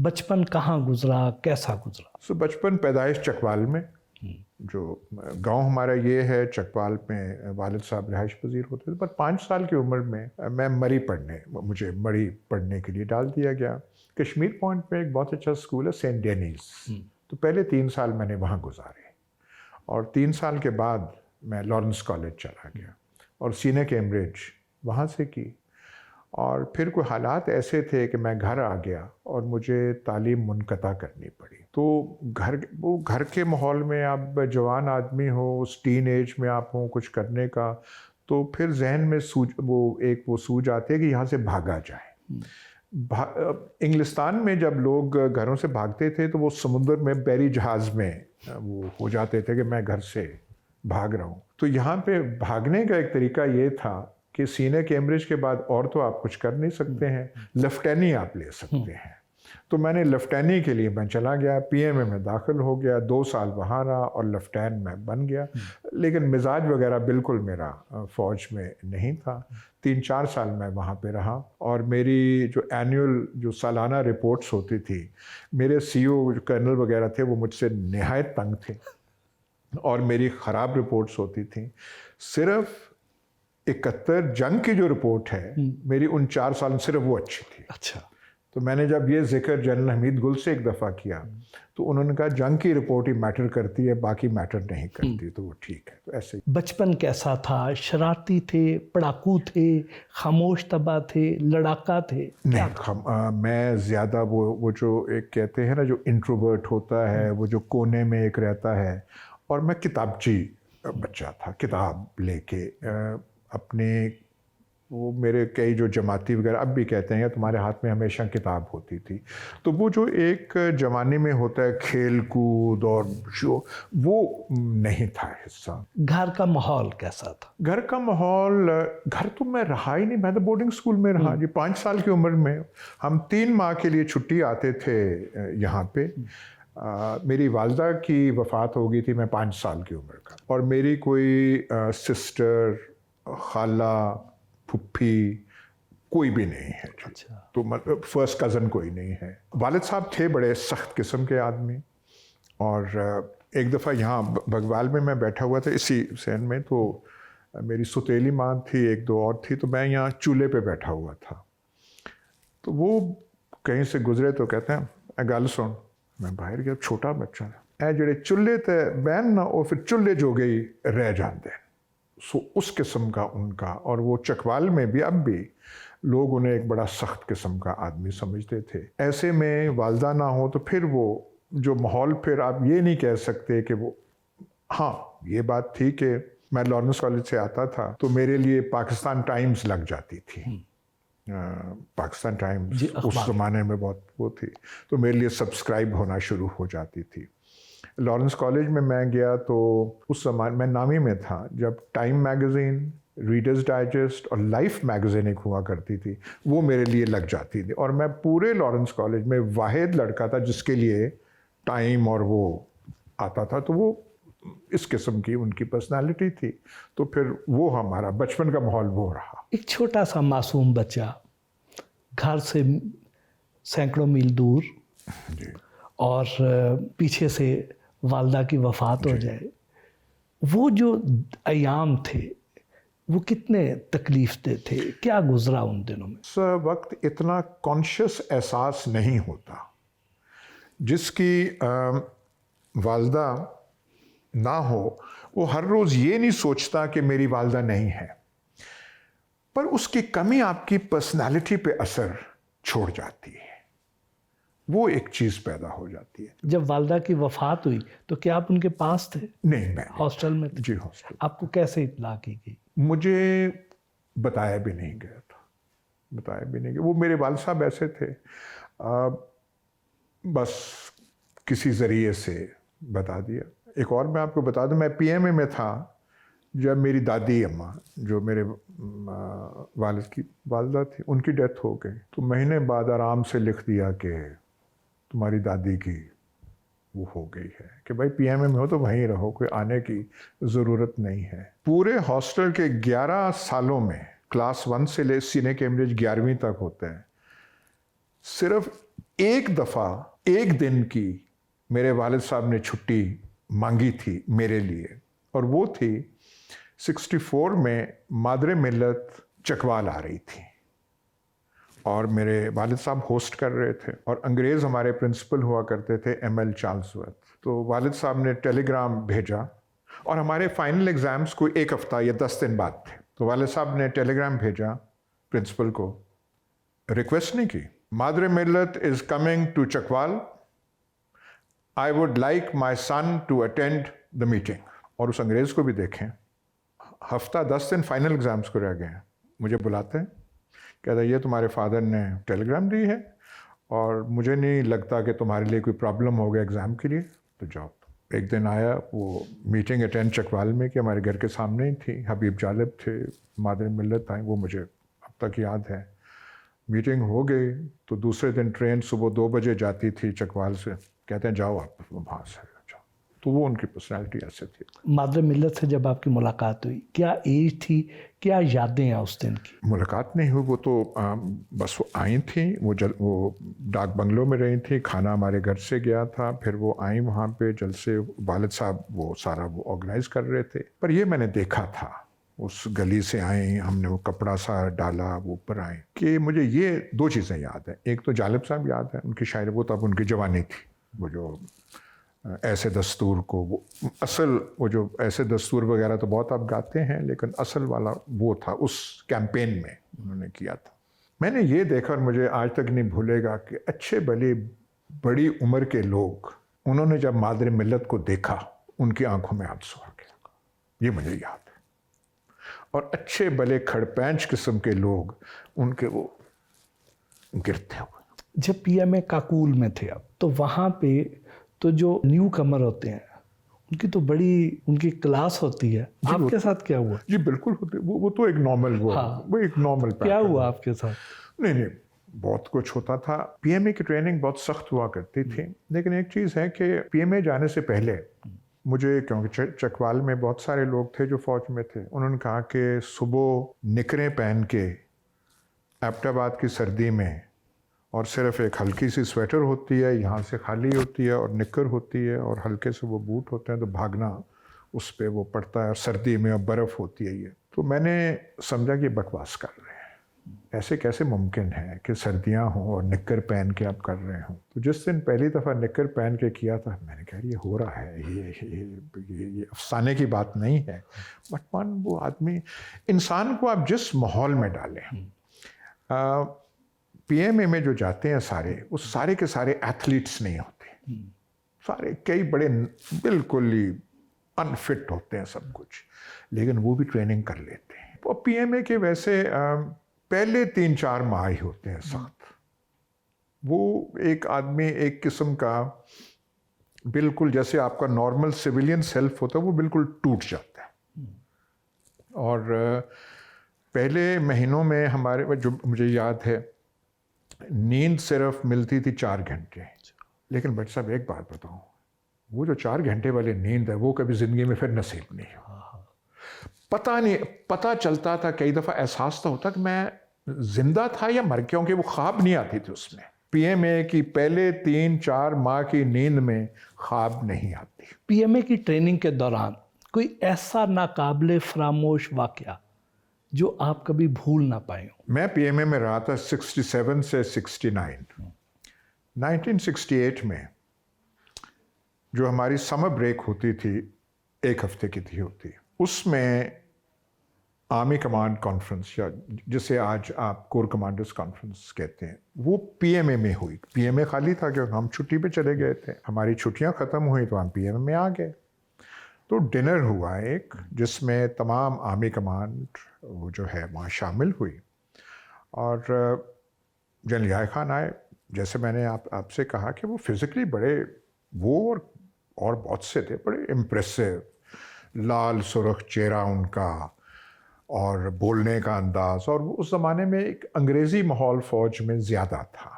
बचपन कहाँ गुजरा, कैसा गुजरा? बचपन पैदाइश चकवाल में, जो गांव हमारा ये है, चकवाल में वालिद साहब रिहाइश पजीर होते थे। पर 5 साल की उम्र में मैं मुझे मरी पढ़ने के लिए डाल दिया गया। कश्मीर पॉइंट पे एक बहुत अच्छा स्कूल है, सेंट डेनीज। तो पहले 3 साल मैंने वहाँ गुजारे और 3 साल के बाद मैं लॉरेंस कॉलेज चला गया और सीने कैम्ब्रिज वहाँ से की। और फिर कोई हालात ऐसे थे कि मैं घर आ गया और मुझे तालीम मुनक़ता करनी पड़ी। तो घर के माहौल में आप जवान आदमी हो, उस टीन एज में आप हो कुछ करने का, तो फिर जहन में वो सूझ आती है कि यहाँ से भागा जाए। इंग्लिस्तान में जब लोग घरों से भागते थे तो वो समुद्र में बैरी जहाज़ में वो हो जाते थे कि मैं घर से भाग रहा हूँ। तो यहाँ पे भागने का एक तरीका ये था कि सीने कैम्ब्रिज के बाद और तो आप कुछ कर नहीं सकते हैं, लेफ्टेनी आप ले सकते हैं। तो मैंने लेफ्टेनी के लिए मैं चला गया, पीएमए में दाखिल हो गया, 2 साल वहाँ रहा और लेफ्टेनेंट में बन गया। लेकिन मिजाज वगैरह बिल्कुल मेरा फ़ौज में नहीं था। 3-4 साल मैं वहाँ पे रहा और मेरी जो सालाना रिपोर्ट्स होती थी, मेरे सीईओ जो कर्नल वगैरह थे वो मुझसे निहायत तंग थे और मेरी ख़राब रिपोर्ट्स होती थी। सिर्फ 71 जंग की जो रिपोर्ट है मेरी उन 4 साल में सिर्फ वो अच्छी थी। अच्छा। तो मैंने जब ये जिक्र जनरल हमीद गुल से एक दफ़ा किया तो उन्होंने कहा जंग की रिपोर्ट ही मैटर करती है, बाकी मैटर नहीं करती। तो वो ठीक है। तो ऐसे ही बचपन कैसा था? शरारती थे, पढ़ाकू थे, खामोश तबा थे, लड़ाका थे? नहीं, मैं ज़्यादा वो जो एक कहते हैं ना, जो इंट्रोवर्ट होता है, वो जो कोने में एक रहता है। और मैं किताबची बच्चा था, किताब लेके अपने वो मेरे कई जो जमाती वगैरह अब भी कहते हैं तुम्हारे हाथ में हमेशा किताब होती थी। तो वो जो एक जमाने में होता है खेल कूद और वो नहीं था हिस्सा। घर का माहौल कैसा था? घर का माहौल, घर तो मैं रहा ही नहीं, मैं तो बोर्डिंग स्कूल में रहा जी। 5 साल की उम्र में हम 3 माह के लिए छुट्टी आते थे यहाँ पे। मेरी वालदा की वफ़ात हो गई थी मैं 5 साल की उम्र का, और मेरी कोई सिस्टर, खाला, फुप्पी कोई भी नहीं है। अच्छा। तो मतलब फर्स्ट कज़न कोई नहीं है। वालिद साहब थे बड़े सख्त किस्म के आदमी। और एक दफ़ा यहाँ बगवाल में मैं बैठा हुआ था इसी सैन में, तो मेरी सुतेली माँ थी, 1-2 और थी, तो मैं यहाँ चूल्हे पे बैठा हुआ था। तो वो कहीं से गुजरे तो कहते हैं गल सुन। मैं बाहर गया, छोटा बच्चा है, जेड़े चूल्हे ते बहन ना वो फिर चूल्हे जो गई रह जाते हैं। सो उस किस्म का उनका, और वो चकवाल में भी अब भी लोग उन्हें एक बड़ा सख्त किस्म का आदमी समझते थे। ऐसे में वालदा ना हो तो फिर वो जो माहौल, फिर आप ये नहीं कह सकते कि वो, हाँ ये बात थी कि मैं लॉरेंस कॉलेज से आता था तो मेरे लिए पाकिस्तान टाइम्स लग जाती थी। पाकिस्तान टाइम्स उस ज़माने में बहुत वो थी, तो मेरे लिए सब्सक्राइब होना शुरू हो जाती थी। लॉरेंस कॉलेज में मैं गया तो उस ज़माने में नामी में था जब टाइम मैगज़ीन, रीडर्स डाइजेस्ट और लाइफ मैगज़ीन एक हुआ करती थी, वो मेरे लिए लग जाती थी। और मैं पूरे लॉरेंस कॉलेज में वाहिद लड़का था जिसके लिए टाइम और वो आता था। तो वो इस किस्म की उनकी पर्सनालिटी थी। तो फिर वो हमारा बचपन का माहौल वो रहा। एक छोटा सा मासूम बच्चा, घर से सैकड़ों मील दूर, और पीछे से वालदा की वफ़ात हो जाए, वो जो अयाम थे वो कितने तकलीफ़देह थे? क्या गुजरा उन दिनों में? उस वक्त इतना कॉन्शियस एहसास नहीं होता। जिसकी वालदा ना हो वो हर रोज़ ये नहीं सोचता कि मेरी वालदा नहीं है, पर उसकी कमी आपकी पर्सनालिटी पे असर छोड़ जाती है। वो एक चीज़ पैदा हो जाती है। जब वालदा की वफ़ात हुई तो क्या आप उनके पास थे? नहीं, मैं हॉस्टल में थे? जी, हॉस्टल। आपको कैसे इत्तला की गई? मुझे बताया भी नहीं गया था, बताया भी नहीं गया। वो मेरे वालिद साहब ऐसे थे, बस किसी ज़रिए से बता दिया। एक और मैं आपको बता दूं, मैं पीएमए में था जब मेरी दादी अम्मा, जो मेरे वालिद की वालदा थी, उनकी डेथ हो गई। तो महीने बाद आराम से लिख दिया कि तुम्हारी दादी की वो हो गई है, कि भाई पीएमए में हो तो वहीं रहो, कोई आने की ज़रूरत नहीं है। पूरे हॉस्टल के 11 सालों में, क्लास 1 से ले सीने कैम्ब्रिज 11वीं तक होते हैं, सिर्फ एक दफ़ा एक दिन की मेरे वालिद साहब ने छुट्टी मांगी थी मेरे लिए, और वो थी 64 में मादरे मिल्लत चकवाल आ रही थी और मेरे वालिद साहब होस्ट कर रहे थे और अंग्रेज़ हमारे प्रिंसिपल हुआ करते थे ML चार्ल्सवर्थ। तो वालिद साहब ने टेलीग्राम भेजा और हमारे फाइनल एग्ज़ाम्स कोई एक हफ़्ता या 10 दिन बाद थे। तो वालिद साहब ने टेलीग्राम भेजा प्रिंसिपल को, रिक्वेस्ट नहीं की, Madar-e Millat is coming to Chakwal, I would like my son to attend the meeting. और उस अंग्रेज़ को भी देखें, हफ्ता 10 दिन फाइनल एग्ज़ाम्स को रह गए हैं, मुझे बुलाते हैं, कहता ये तुम्हारे फादर ने टेलीग्राम दी है और मुझे नहीं लगता कि तुम्हारे लिए कोई प्रॉब्लम होगा एग्ज़ाम के लिए, तो जाओ। एक दिन आया, वो मीटिंग अटेंड चकवाल में कि हमारे घर के सामने ही थी, हबीब जालिब थे, मादरे मिल्लत आई, वो मुझे अब तक याद है। मीटिंग हो गई तो दूसरे दिन ट्रेन सुबह 2 बजे जाती थी चकवाल से, कहते हैं जाओ आप वहाँ से जाओ। तो वो उनकी पर्सनैलिटी ऐसे थी। मादरे मिल्लत से जब आपकी मुलाकात हुई, क्या एज थी, क्या यादें हैं उस दिन की? मुलाकात नहीं हुई, वो तो बस वो आई थी, वो डाक बंगलों में रही थी, खाना हमारे घर से गया था, फिर वो आई वहाँ पे जलसे, वालिद साहब वो सारा वो ऑर्गेनाइज कर रहे थे। पर ये मैंने देखा था, उस गली से आए, हमने वो कपड़ा सा डाला, वो ऊपर आए, कि मुझे ये 2 चीज़ें याद हैं। एक तो जालिब साहब याद है, उनकी शायरी, वो तब उनकी जवानी थी, वो जो ऐसे दस्तूर को, वो असल, वो जो ऐसे दस्तूर वगैरह तो बहुत आप गाते हैं, लेकिन असल वाला वो था, उस कैंपेन में उन्होंने किया था। मैंने ये देखा और मुझे आज तक नहीं भूलेगा कि अच्छे भले बड़ी उम्र के लोग, उन्होंने जब मादरे मिल्लत को देखा, उनकी आंखों में आंसू आ गया, ये मुझे याद है। और अच्छे भले खड़पैंच किस्म के लोग, उनके वो गिरते हुए। जब PMA काकूल में थे आप, तो वहाँ पे तो जो न्यू कमर होते हैं, उनकी तो बड़ी उनकी क्लास होती है। आपके साथ क्या हुआ? जी बिल्कुल होते, वो तो एक नॉर्मल, वो एक नॉर्मल क्या हुआ आपके साथ? नहीं, बहुत कुछ होता था। PMA की ट्रेनिंग बहुत सख्त हुआ करती थी, लेकिन एक चीज़ है कि PMA जाने से पहले मुझे, क्योंकि चकवाल में बहुत सारे लोग थे जो फ़ौज में थे, उन्होंने कहा कि सुबह निकरें पहन के एबटाबाद की सर्दी में, और सिर्फ एक हल्की सी स्वेटर होती है, यहाँ से खाली होती है, और निकर होती है, और हल्के से वो बूट होते हैं, तो भागना उस पर वो पड़ता है, और सर्दी में अब बर्फ़ होती है ये। तो मैंने समझा कि बकवास कर रहे हैं, ऐसे कैसे मुमकिन है कि सर्दियाँ हों और निकर पहन के आप कर रहे हों। तो जिस दिन पहली दफ़ा निकर पहन के किया था, मैंने कहा ये हो रहा है, ये अफसाने की बात नहीं है। बट वो आदमी, इंसान को आप जिस माहौल में डालें, PMA में जो जाते हैं सारे, उस सारे के सारे एथलीट्स नहीं होते, सारे कई बड़े बिल्कुल ही अनफिट होते हैं सब कुछ, लेकिन वो भी ट्रेनिंग कर लेते हैं। और PMA के वैसे पहले 3-4 माह ही होते हैं सख्त। वो एक आदमी एक किस्म का बिल्कुल जैसे आपका नॉर्मल सिविलियन सेल्फ होता है, वो बिल्कुल टूट जाता है। और पहले महीनों में हमारे, जो मुझे याद है, नींद सिर्फ मिलती थी 4 घंटे। लेकिन बट साहब एक बात बताऊं, वो जो 4 घंटे वाली नींद है, वो कभी ज़िंदगी में फिर नसीब नहीं हो। पता नहीं, पता चलता था, कई दफ़ा एहसास तो होता कि मैं जिंदा था या मर गया, क्योंकि वो ख्वाब नहीं आती थी उसमें। PMA की पहले 3-4 माह की नींद में ख्वाब नहीं आती। PMA की ट्रेनिंग के दौरान कोई ऐसा नाकाबिले फरामोश वाक़या जो आप कभी भूल ना पाए हो? मैं PMA में रहा था 67 से 69। 1968 में जो हमारी समर ब्रेक होती थी, 1 हफ्ते की थी होती, उसमें आर्मी कमांड कॉन्फ्रेंस, या जिसे आज आप कोर कमांडर्स कॉन्फ्रेंस कहते हैं, वो PMA में हुई। PMA खाली था क्योंकि हम छुट्टी पे चले गए थे, हमारी छुट्टियां ख़त्म हुई तो हम PMA में आ गए। तो डिनर हुआ एक, जिसमें तमाम आर्मी कमांड वो जो है वहाँ शामिल हुई, और जनरल याहिया खान आए। जैसे मैंने आपसे कहा कि वो फिज़िकली बड़े, वो और बहुत से थे, बड़े इम्प्रेसिव, लाल सुर्ख चेहरा उनका, और बोलने का अंदाज़, और उस ज़माने में एक अंग्रेज़ी माहौल फ़ौज में ज़्यादा था।